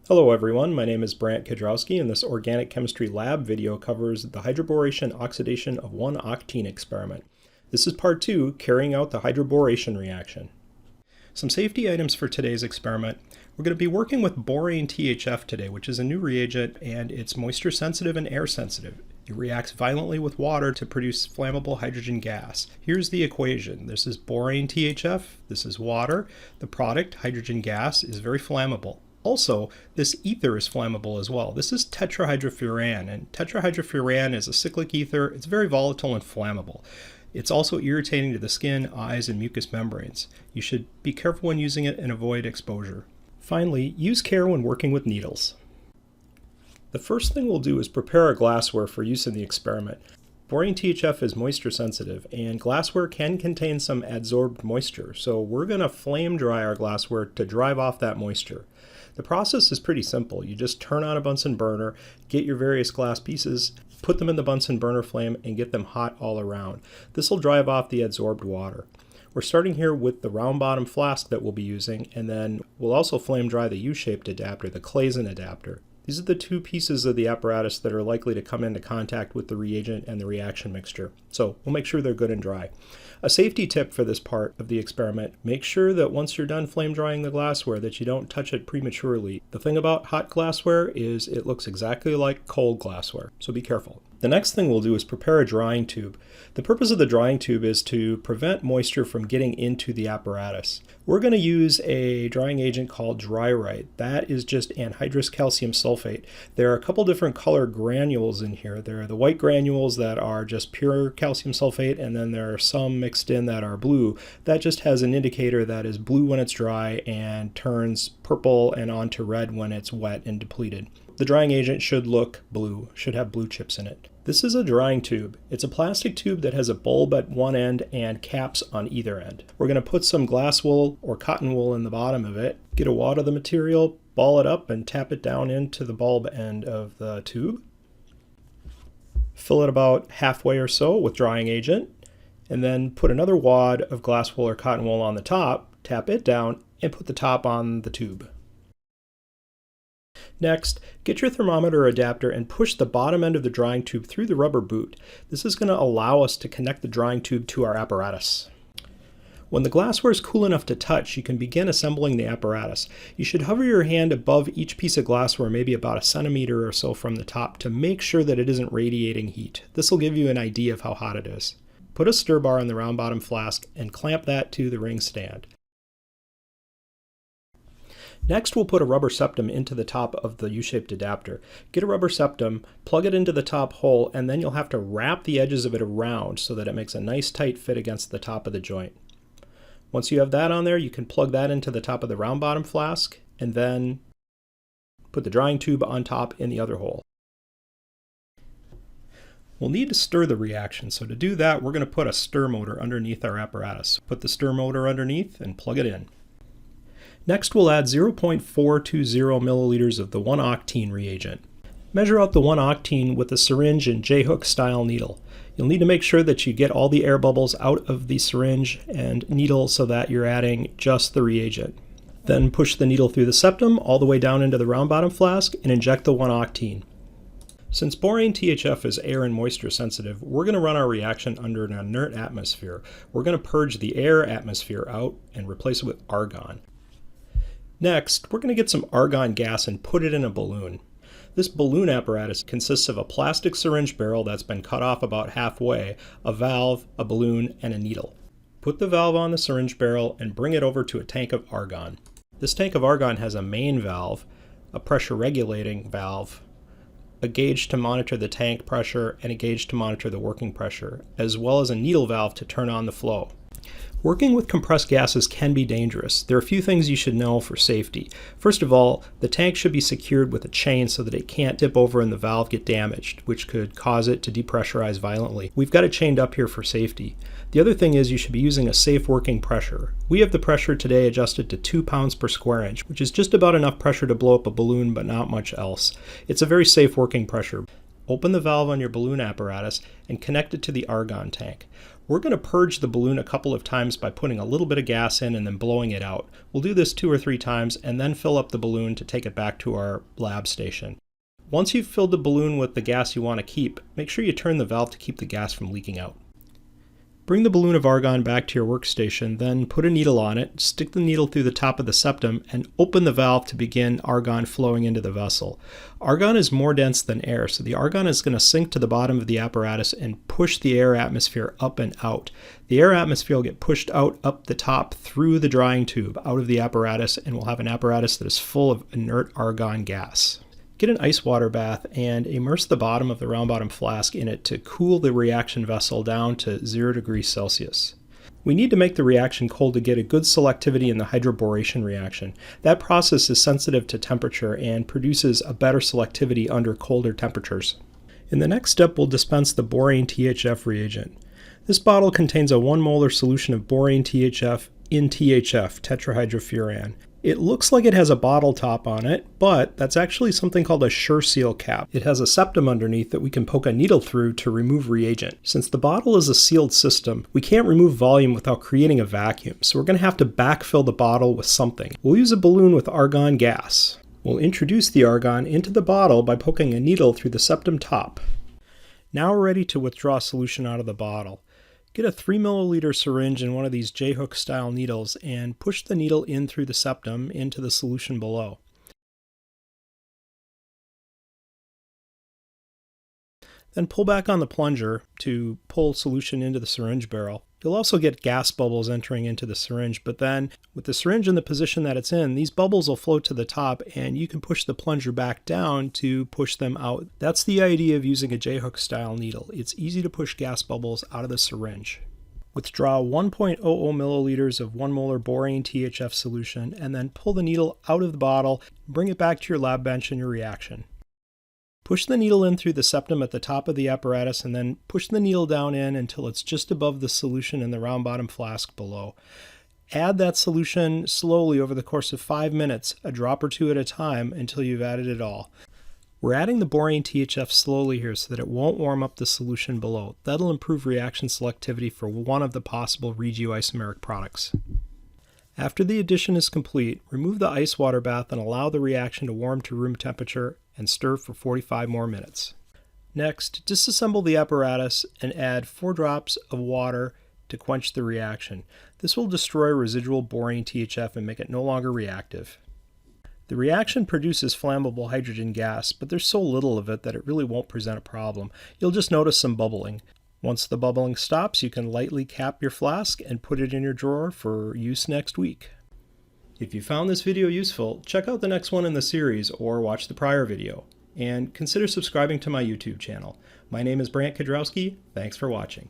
Hello everyone, my name is Brant Kudrowski and this organic chemistry lab video covers the hydroboration-oxidation of 1-octene experiment. This is part 2, carrying out the hydroboration reaction. Some safety items for today's experiment. We're going to be working with borane-THF today, which is a new reagent and it's moisture sensitive and air sensitive. It reacts violently with water to produce flammable hydrogen gas. Here's the equation. This is borane-THF, this is water. The product, hydrogen gas, is very flammable. Also, this ether is flammable as well. This is tetrahydrofuran, and tetrahydrofuran is a cyclic ether. It's very volatile and flammable. It's also irritating to the skin, eyes, and mucous membranes. You should be careful when using it and avoid exposure. Finally, use care when working with needles. The first thing we'll do is prepare our glassware for use in the experiment. Borane-THF is moisture sensitive, and glassware can contain some adsorbed moisture, so we're going to flame dry our glassware to drive off that moisture. The process is pretty simple. You just turn on a Bunsen burner, get your various glass pieces, put them in the Bunsen burner flame, and get them hot all around. This will drive off the adsorbed water. We're starting here with the round bottom flask that we'll be using, and then we'll also flame dry the U-shaped adapter, the Claisen adapter. These are the two pieces of the apparatus that are likely to come into contact with the reagent and the reaction mixture. So we'll make sure they're good and dry. A safety tip for this part of the experiment, make sure that once you're done flame drying the glassware that you don't touch it prematurely. The thing about hot glassware is it looks exactly like cold glassware, so be careful. The next thing we'll do is prepare a drying tube. The purpose of the drying tube is to prevent moisture from getting into the apparatus. We're going to use a drying agent called Dryrite. That is just anhydrous calcium sulfate. There are a couple different color granules in here. There are the white granules that are just pure calcium sulfate, and then there are some mixed in that are blue. That just has an indicator that is blue when it's dry and turns purple and on to red when it's wet and depleted. The drying agent should look blue, should have blue chips in it. This is a drying tube. It's a plastic tube that has a bulb at one end and caps on either end. We're going to put some glass wool or cotton wool in the bottom of it, get a wad of the material, ball it up, and tap it down into the bulb end of the tube. Fill it about halfway or so with drying agent, and then put another wad of glass wool or cotton wool on the top, tap it down, and put the top on the tube. Next, get your thermometer adapter and push the bottom end of the drying tube through the rubber boot. This is going to allow us to connect the drying tube to our apparatus. When the glassware is cool enough to touch, you can begin assembling the apparatus. You should hover your hand above each piece of glassware, maybe about a centimeter or so from the top, to make sure that it isn't radiating heat. This will give you an idea of how hot it is. Put a stir bar on the round bottom flask and clamp that to the ring stand. Next, we'll put a rubber septum into the top of the U-shaped adapter. Get a rubber septum, plug it into the top hole, and then you'll have to wrap the edges of it around so that it makes a nice tight fit against the top of the joint. Once you have that on there, you can plug that into the top of the round bottom flask, and then put the drying tube on top in the other hole. We'll need to stir the reaction, so to do that, we're going to put a stir motor underneath our apparatus. Put the stir motor underneath and plug it in. Next, we'll add 0.420 milliliters of the 1-octene reagent. Measure out the 1-octene with a syringe and J-hook style needle. You'll need to make sure that you get all the air bubbles out of the syringe and needle so that you're adding just the reagent. Then push the needle through the septum all the way down into the round bottom flask and inject the 1-octene. Since borane-THF is air and moisture sensitive, we're going to run our reaction under an inert atmosphere. We're going to purge the air atmosphere out and replace it with argon. Next, we're going to get some argon gas and put it in a balloon. This balloon apparatus consists of a plastic syringe barrel that's been cut off about halfway, a valve, a balloon, and a needle. Put the valve on the syringe barrel and bring it over to a tank of argon. This tank of argon has a main valve, a pressure regulating valve, a gauge to monitor the tank pressure, and a gauge to monitor the working pressure, as well as a needle valve to turn on the flow. Working with compressed gases can be dangerous. There are a few things you should know for safety. First of all, the tank should be secured with a chain so that it can't tip over and the valve get damaged, which could cause it to depressurize violently. We've got it chained up here for safety. The other thing is you should be using a safe working pressure. We have the pressure today adjusted to 2 pounds per square inch, which is just about enough pressure to blow up a balloon, but not much else. It's a very safe working pressure. Open the valve on your balloon apparatus and connect it to the argon tank. We're going to purge the balloon a couple of times by putting a little bit of gas in and then blowing it out. We'll do this 2 or 3 times and then fill up the balloon to take it back to our lab station. Once you've filled the balloon with the gas you want to keep, make sure you turn the valve to keep the gas from leaking out. Bring the balloon of argon back to your workstation, then put a needle on it, stick the needle through the top of the septum, and open the valve to begin argon flowing into the vessel. Argon is more dense than air, so the argon is going to sink to the bottom of the apparatus and push the air atmosphere up and out. The air atmosphere will get pushed out up the top through the drying tube, out of the apparatus, and we'll have an apparatus that is full of inert argon gas. Get an ice water bath and immerse the bottom of the round bottom flask in it to cool the reaction vessel down to 0 degrees Celsius. We need to make the reaction cold to get a good selectivity in the hydroboration reaction. That process is sensitive to temperature and produces a better selectivity under colder temperatures. In the next step, we'll dispense the borane-THF reagent. This bottle contains a 1 molar solution of borane-THF in THF, tetrahydrofuran. It looks like it has a bottle top on it, but that's actually something called a SureSeal cap. It has a septum underneath that we can poke a needle through to remove reagent. Since the bottle is a sealed system, we can't remove volume without creating a vacuum, so we're going to have to backfill the bottle with something. We'll use a balloon with argon gas. We'll introduce the argon into the bottle by poking a needle through the septum top. Now we're ready to withdraw solution out of the bottle. Get a 3 milliliter syringe and one of these J-hook style needles and push the needle in through the septum into the solution below. Then pull back on the plunger to pull solution into the syringe barrel. You'll also get gas bubbles entering into the syringe, but then with the syringe in the position that it's in, these bubbles will float to the top and you can push the plunger back down to push them out. That's the idea of using a J-hook style needle. It's easy to push gas bubbles out of the syringe. Withdraw 1.00 milliliters of 1 molar borane-THF solution and then pull the needle out of the bottle, bring it back to your lab bench in your reaction. Push the needle in through the septum at the top of the apparatus and then push the needle down in until it's just above the solution in the round bottom flask below. Add that solution slowly over the course of 5 minutes, a drop or 2 at a time, until you've added it all. We're adding the borane-THF slowly here so that it won't warm up the solution below. That'll improve reaction selectivity for one of the possible regioisomeric products. After the addition is complete, remove the ice water bath and allow the reaction to warm to room temperature and stir for 45 more minutes. Next, disassemble the apparatus and add 4 drops of water to quench the reaction. This will destroy residual borane-THF and make it no longer reactive. The reaction produces flammable hydrogen gas, but there's so little of it that it really won't present a problem. You'll just notice some bubbling. Once the bubbling stops, you can lightly cap your flask and put it in your drawer for use next week. If you found this video useful, check out the next one in the series or watch the prior video. And consider subscribing to my YouTube channel. My name is Brant Kudrowski. Thanks for watching.